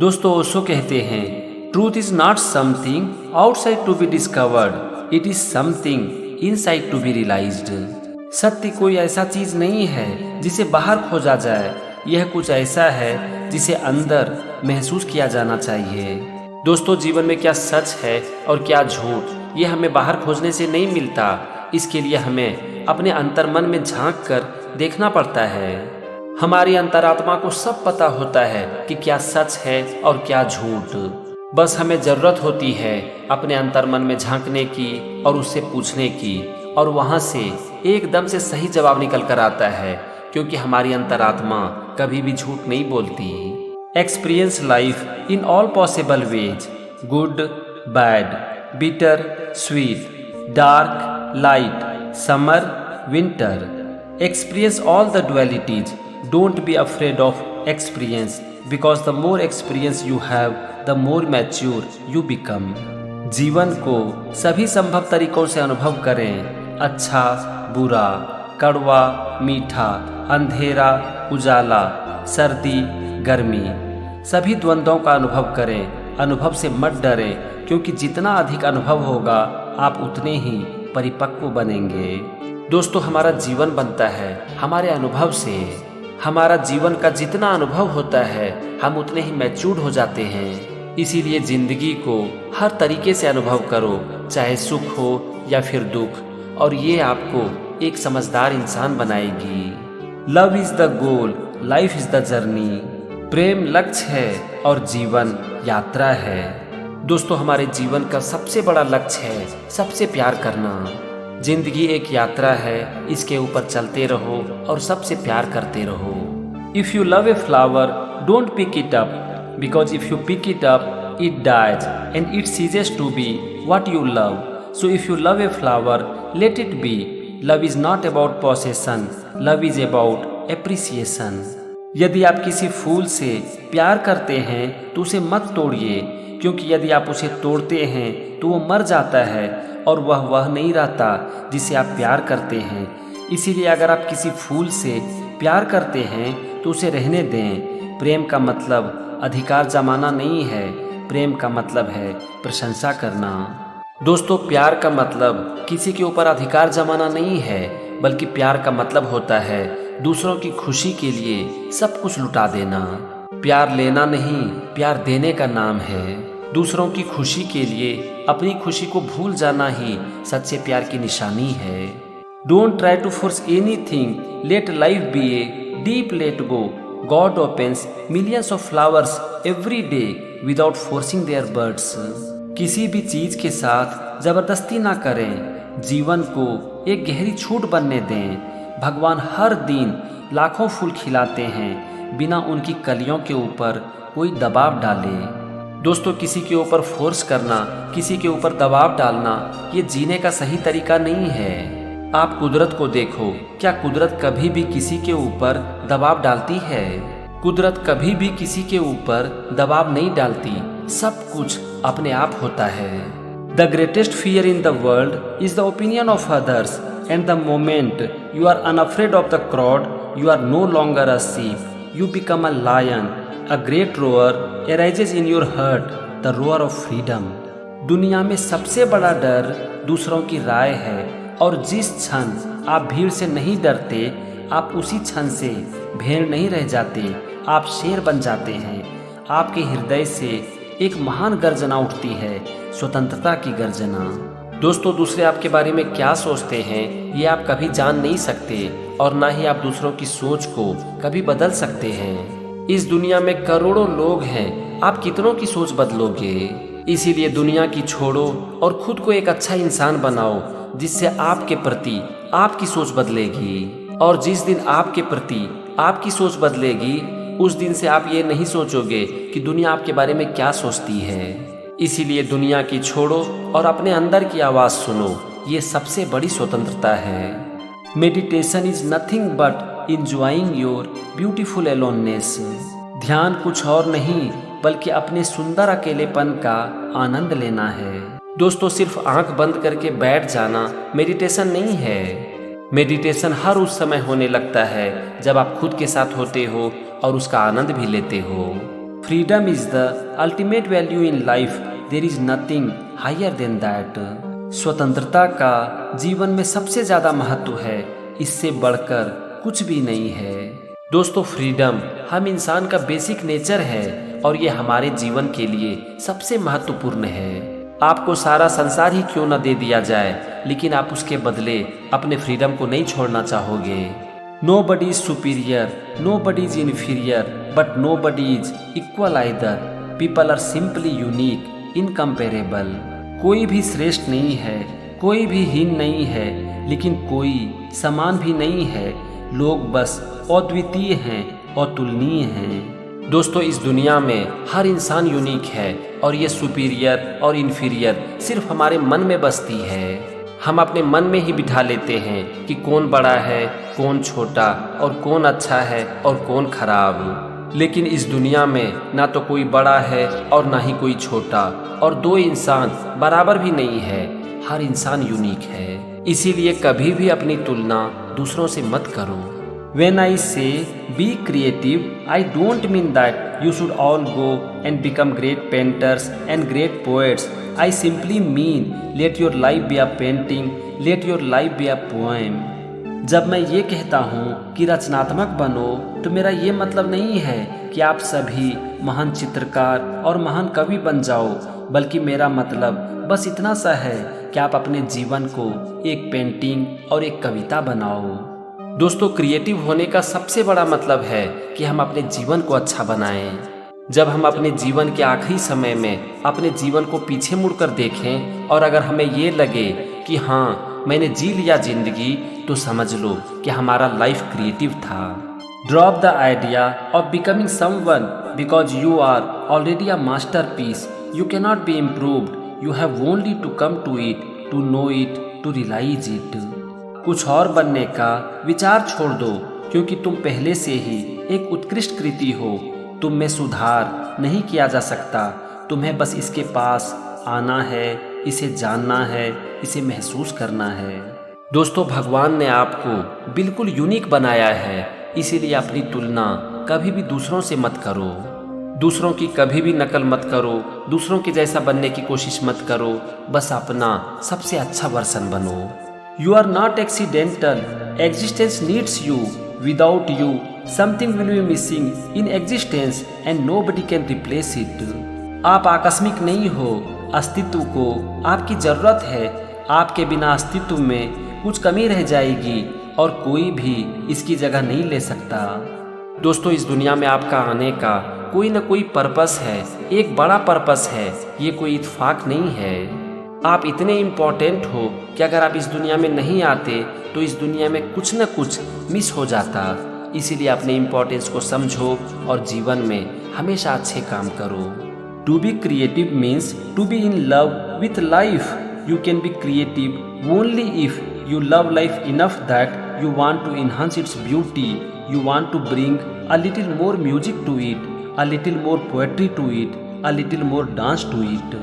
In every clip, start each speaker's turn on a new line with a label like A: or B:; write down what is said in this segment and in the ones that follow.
A: दोस्तों ओशो कहते हैं, truth is not something outside to be discovered, it is something inside to be realised. सत्य कोई ऐसा चीज नहीं है जिसे बाहर खोजा जाए, यह कुछ ऐसा है जिसे अंदर महसूस किया जाना चाहिए। दोस्तों जीवन में क्या सच है और क्या झूठ, यह हमें बाहर खोजने से नहीं मिलता। इसके लिए हमें अपने अंतर्मन में झांक कर देखना पड़ता है। हमारी अंतरात्मा को सब पता होता है कि क्या सच है और क्या झूठ। बस हमें जरूरत होती है अपने अंतर्मन में झांकने की और उससे पूछने की, और वहां से एकदम से सही जवाब निकल कर आता है, क्योंकि हमारी अंतरात्मा कभी भी झूठ नहीं बोलती। Experience life in all possible ways, good, bad, bitter, sweet, dark, light, summer, winter. Experience all the dualities. Don't be afraid of experience, because the more experience you have, the more mature you become. जीवन को सभी संभव तरीकों से अनुभव करें, अच्छा, बुरा, कड़वा, मीठा, अंधेरा, उजाला, सर्दी, गर्मी, सभी द्वंद्वों का अनुभव करें। अनुभव से मत डरें, क्योंकि जितना अधिक अनुभव होगा आप उतने ही परिपक्व बनेंगे। दोस्तों हमारा जीवन बनता है हमारे अनुभव से। हमारा जीवन का जितना अनुभव होता है हम उतने ही मैच्योर्ड हो जाते हैं। इसीलिए जिंदगी को हर तरीके से अनुभव करो, चाहे सुख हो या फिर दुख, और ये आपको एक समझदार इंसान बनाएगी। Love is the goal, life is the journey. प्रेम लक्ष्य है और जीवन यात्रा है। दोस्तों हमारे जीवन का सबसे बड़ा लक्ष्य है सबसे प्यार करना। जिंदगी एक यात्रा है, इसके ऊपर चलते रहो और सबसे प्यार करते रहो। If you love a flower don't pick it up, because if you pick it up it dies and it ceases to be what you love. So if you love a flower let it be. Love is not about possession, love is about appreciation. यदि आप किसी फूल से प्यार करते हैं तो उसे मत तोड़िए, क्योंकि यदि आप उसे तोड़ते हैं तो वो मर जाता है और वह नहीं रहता जिसे आप प्यार करते हैं। इसीलिए अगर आप किसी फूल से प्यार करते हैं तो उसे रहने दें। प्रेम का मतलब अधिकार जमाना नहीं है, प्रेम का मतलब है प्रशंसा करना। दोस्तों प्यार का मतलब किसी के ऊपर अधिकार जमाना नहीं है, बल्कि प्यार का मतलब होता है दूसरों की खुशी के लिए सब कुछ लुटा देना। प्यार लेना नहीं, प्यार देने का नाम है। दूसरों की खुशी के लिए अपनी खुशी को भूल जाना ही सच्चे प्यार की निशानी है। Don't try to force anything, let life be a deep let go. God opens millions of flowers every day without forcing their birds. किसी भी चीज के साथ जबरदस्ती ना करें, जीवन को एक गहरी छूट बनने दें। भगवान हर दिन लाखों फूल खिलाते हैं, बिना उनकी कलियों के ऊपर कोई दबाव डाले। दोस्तों किसी के ऊपर फोर्स करना, किसी के ऊपर दबाव डालना, ये जीने का सही तरीका नहीं है। आप कुदरत को देखो, क्या कुदरत कभी भी किसी के ऊपर दबाव डालती है? कुदरत कभी भी किसी के ऊपर दबाव नहीं डालती, सब कुछ अपने आप होता है। The greatest fear in the world is the opinion of others, and the moment you are unafraid of the crowd you are no longer a sheep, you become a lion. A great roar arises in your heart, the roar of freedom. दुनिया में सबसे बड़ा डर दूसरों की राय है, और जिस क्षण आप भीड़ से नहीं डरते, आप उसी क्षण से भेड़ नहीं रह जाते, आप शेर बन जाते हैं। आपके हृदय से एक महान गर्जना उठती है, स्वतंत्रता की गर्जना। दोस्तों दूसरे आपके बारे में क्या सोचते हैं ये आप कभी जान नहीं सकते, और ना ही आप दूसरों की सोच को कभी बदल सकते हैं। इस दुनिया में करोड़ों लोग हैं, आप कितनों की सोच बदलोगे? इसीलिए दुनिया की छोड़ो और खुद को एक अच्छा इंसान बनाओ, जिससे आपके प्रति आपकी सोच बदलेगी। और जिस दिन आपके प्रति आपकी सोच बदलेगी, उस दिन से आप ये नहीं सोचोगे कि दुनिया आपके बारे में क्या सोचती है। इसीलिए दुनिया की छोड़ो और अपने अंदर की आवाज़ सुनो, ये सबसे बड़ी स्वतंत्रता है। Meditation is nothing but enjoying your beautiful aloneness। ध्यान कुछ और नहीं बल्कि अपने सुंदर अकेलेपन का आनंद लेना है। दोस्तों सिर्फ आंख बंद करके बैठ जाना मेडिटेशन नहीं है। मेडिटेशन हर उस समय होने लगता है जब आप खुद के साथ होते हो और उसका आनंद भी लेते हो। Freedom is the ultimate value in life, there is nothing higher than that. स्वतंत्रता का जीवन में सबसे ज्यादा महत्व है, इससे बढ़कर कुछ भी नहीं है। दोस्तों, फ्रीडम हम इंसान का बेसिक नेचर है और ये हमारे जीवन के लिए सबसे महत्वपूर्ण है। आपको सारा संसार ही क्यों न दे दिया जाए, लेकिन आप उसके बदले अपने फ्रीडम को नहीं छोड़ना चाहोगे। Nobody is superior, nobody is inferior, but nobody is equal either. People are simply unique, incomparable. कोई भी श्रेष्ठ नहीं है, कोई भी हीन नहीं है, लेकिन कोई समान भी नहीं है। लोग बस अद्वितीय हैं, अतुलनीय हैं। दोस्तों, इस दुनिया में हर इंसान यूनिक है और ये सुपीरियर और इन्फीरियर सिर्फ हमारे मन में बसती है। हम अपने मन में ही बिठा लेते हैं कि कौन बड़ा है, कौन छोटा, और कौन अच्छा है और कौन खराब। लेकिन इस दुनिया में ना तो कोई बड़ा है और ना ही कोई छोटा, और दो इंसान बराबर भी नहीं है। हर इंसान यूनिक है, इसीलिए कभी भी अपनी तुलना दूसरों से मत करो। When I say be creative, I don't mean that you should all go and become great painters and great poets. I simply mean let your life be a painting, let your life be a poem. जब मैं ये कहता हूँ कि रचनात्मक बनो, तो मेरा ये मतलब नहीं है कि आप सभी महान चित्रकार और महान कवि बन जाओ, बल्कि मेरा मतलब बस इतना सा है कि आप अपने जीवन को एक पेंटिंग और एक कविता बनाओ। दोस्तों, क्रिएटिव होने का सबसे बड़ा मतलब है कि हम अपने जीवन को अच्छा बनाएं। जब हम अपने जीवन के आखिरी समय में अपने जीवन को पीछे मुड़कर देखें और अगर हमें ये लगे कि हाँ, मैंने जी लिया जिंदगी, तो समझ लो कि हमारा लाइफ क्रिएटिव था। Drop the idea of becoming someone because you are already a masterpiece. You cannot be improved, you have only to come to it, to know it, to realise it. कुछ और बनने का विचार छोड़ दो, क्योंकि तुम पहले से ही एक उत्कृष्ट कृति हो। तुम में सुधार नहीं किया जा सकता, तुम्हें बस इसके पास आना है, इसे जानना है, इसे महसूस करना है। दोस्तों, भगवान ने आपको बिल्कुल यूनिक बनाया है, इसीलिए अपनी तुलना कभी भी दूसरों से मत करो। दूसरों की कभी भी नकल मत करो, दूसरों के जैसा बनने की कोशिश मत करो, बस अपना सबसे अच्छा वर्जन बनो। You are not accidental. Existence needs you. Without you, something will be missing in existence and nobody can replace it. आप आकस्मिक नहीं हो, अस्तित्व को आपकी जरूरत है। आपके बिना अस्तित्व में कुछ कमी रह जाएगी और कोई भी इसकी जगह नहीं ले सकता। दोस्तों, इस दुनिया में आपका आने का कोई न कोई पर्पस है, एक बड़ा पर्पस है। ये कोई इत्तेफाक नहीं है। आप इतने इम्पोर्टेंट हो कि अगर आप इस दुनिया में नहीं आते तो इस दुनिया में कुछ न कुछ मिस हो जाता। इसीलिए अपने इम्पोर्टेंस को समझो और जीवन में हमेशा अच्छे काम करो। To be creative means to be in love with life. You can be creative only if you love life enough that you want to enhance its beauty, you want to bring a little more music to it, a little more poetry to it, a little more dance to it.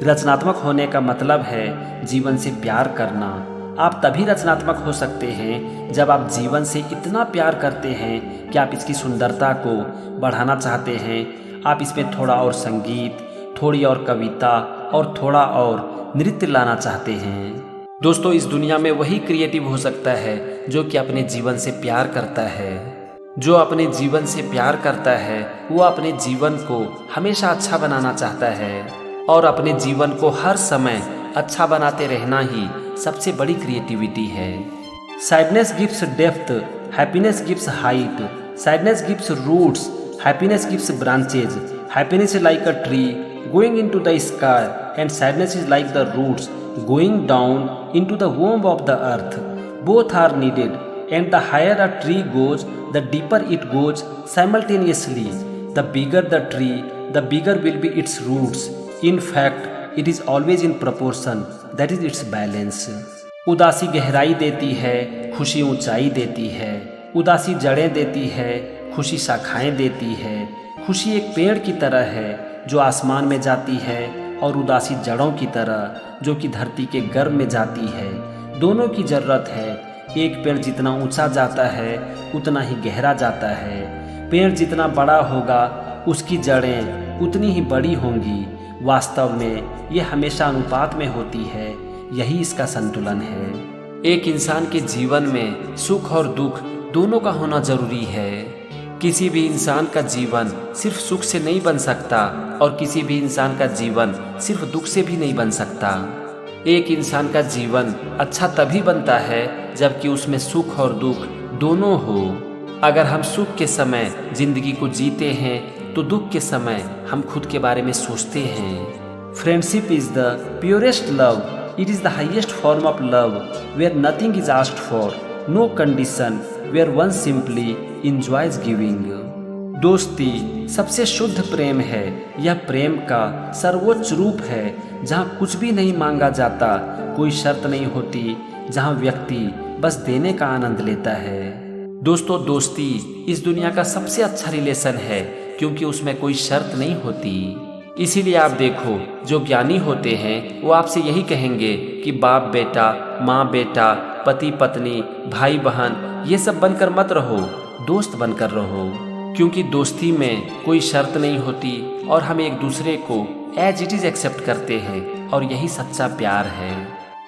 A: रचनात्मक होने का मतलब है जीवन से प्यार करना। आप तभी रचनात्मक हो सकते हैं जब आप जीवन से इतना प्यार करते हैं कि आप इसकी सुंदरता को बढ़ाना चाहते हैं। आप इसमें थोड़ा और संगीत, थोड़ी और कविता और थोड़ा और नृत्य लाना चाहते हैं। दोस्तों, इस दुनिया में वही क्रिएटिव हो सकता है जो कि अपने जीवन से प्यार करता है। जो अपने जीवन से प्यार करता है वो अपने जीवन को हमेशा अच्छा बनाना चाहता है, और अपने जीवन को हर समय अच्छा बनाते रहना ही सबसे बड़ी क्रिएटिविटी है। Sadness gives depth, happiness gives height. Sadness gives roots, happiness gives branches. Happiness is like a tree going into the sky and sadness is like the roots going down into the womb of the earth. Both are needed and the higher a tree goes, the deeper it goes simultaneously. The bigger the tree, the bigger will be its roots. In fact, it is always in proportion, that is its balance. उदासी गहराई देती है, खुशी ऊंचाई देती है। उदासी जड़ें देती है, खुशी शाखाएं देती है। खुशी एक पेड़ की तरह है जो आसमान में जाती है, और उदासी जड़ों की तरह जो कि धरती के गर्भ में जाती है। दोनों की जरूरत है। एक पेड़ जितना ऊंचा जाता है उतना ही गहरा जाता है। पेड़ जितना बड़ा होगा उसकी जड़ें उतनी ही बड़ी होंगी। वास्तव में ये हमेशा अनुपात में होती है, यही इसका संतुलन है। एक इंसान के जीवन में सुख और दुख दोनों का होना जरूरी है। किसी भी इंसान का जीवन सिर्फ सुख से नहीं बन सकता और किसी भी इंसान का जीवन सिर्फ दुख से भी नहीं बन सकता। एक इंसान का जीवन अच्छा तभी बनता है जबकि उसमें सुख और दुख दोनों हो। अगर हम सुख के समय जिंदगी को जीते हैं तो दुख के समय हम खुद के बारे में सोचते हैं। Friendship is the purest love, it is the highest form of love where nothing is asked for, no condition, where one simply enjoys giving. दोस्ती सबसे शुद्ध प्रेम है। यह प्रेम का सर्वोच्च रूप है जहाँ कुछ भी नहीं मांगा जाता, कोई शर्त नहीं होती, जहाँ व्यक्ति बस देने का आनंद लेता है। दोस्तों, दोस्ती इस दुनिया का सबसे अच्छा रिलेशन है क्योंकि उसमें कोई शर्त नहीं होती। इसीलिए आप देखो, जो ज्ञानी होते हैं वो आपसे यही कहेंगे कि बाप बेटा, माँ बेटा, पति पत्नी, भाई बहन ये सब बनकर मत रहो, दोस्त बनकर रहो। क्योंकि दोस्ती में कोई शर्त नहीं होती और हम एक दूसरे को एज इट इज एक्सेप्ट करते हैं और यही सच्चा प्यार है।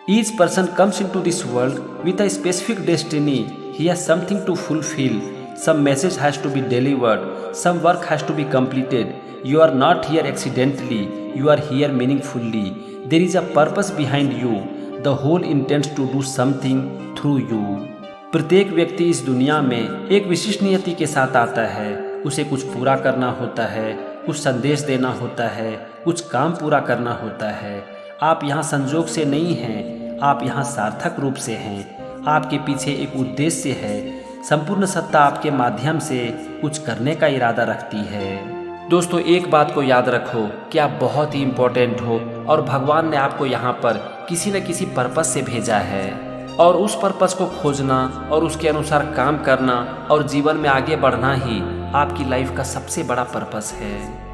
A: Each person comes into this world with a specific destiny. He has something to fulfill. Some message has to be delivered. Some work has to be completed. You are not here accidentally. You are here meaningfully. There is a purpose behind you. The whole intends to do something through you. प्रत्येक व्यक्ति इस दुनिया में एक विशिष्ट नियति के साथ आता है। उसे कुछ पूरा करना होता है, कुछ संदेश देना होता है, कुछ काम पूरा करना होता है। आप यहाँ संजोग से नहीं हैं, आप यहाँ सार्थक रूप से हैं। आपके पीछे एक उद्देश्य है। संपूर्ण सत्ता आपके माध्यम से कुछ करने का इरादा रखती है। दोस्तों, एक बात को याद रखो कि आप बहुत ही इम्पोर्टेंट हो और भगवान ने आपको यहाँ पर किसी न किसी पर्पस से भेजा है और उस पर्पस को खोजना और उसके अनुसार काम करना और जीवन में आगे बढ़ना ही आपकी लाइफ का सबसे बड़ा पर्पस है।